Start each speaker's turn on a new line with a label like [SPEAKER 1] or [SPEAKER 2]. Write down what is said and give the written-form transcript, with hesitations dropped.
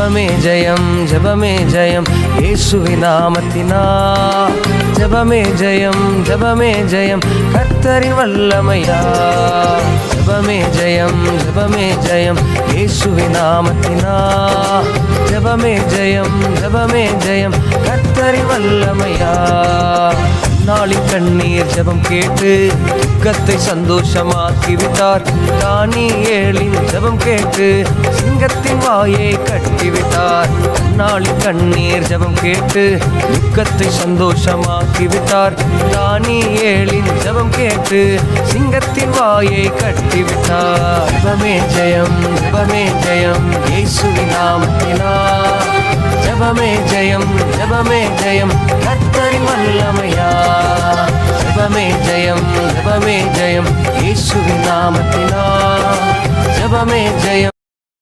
[SPEAKER 1] ஜெபமே ஜெயம் ஜெபமே ஜெயம் இயேசுவின் நாமத்தினால். ஜெபமே ஜெயம் ஜெபமே ஜெயம் கர்த்தரின் வல்லமையா. ஜெபமே ஜெயம் ஜெபமே ஜெயம் இயேசுவின் நாமத்தினால். ஜெபமே ஜெயம் ஜெபமே ஜெயம் கர்த்தரின் வல்லமையா. நாளின் கண்ணீர் ஜெபம் கேட்டு துக்கத்தை சந்தோஷமாக்கிவிட்டார். தானியேலின் ஜெபம் கேட்டு சிங்கத்தின் வாயை கட்டிவிட்டார். நாளின் கண்ணீர் ஜெபம் கேட்டு துக்கத்தை சந்தோஷமாக்கிவிட்டார். தானியேலின் ஜெபம் கேட்டு சிங்கத்தின் வாயை கட்டிவிட்டார். ஜெபமே ஜெயம் ஜெபமே ஜெயம் இயேசுவின் நாமத்தினால். ஜெபமே ஜெயம் ஜெபமே ஜெயம் கர்த்தரின் வல்லமையா. ஜெபமே ஜெயம் ஜெபமே ஜெயம் இயேசுவின் நாமத்தினால். ஜெபமே ஜெயம்.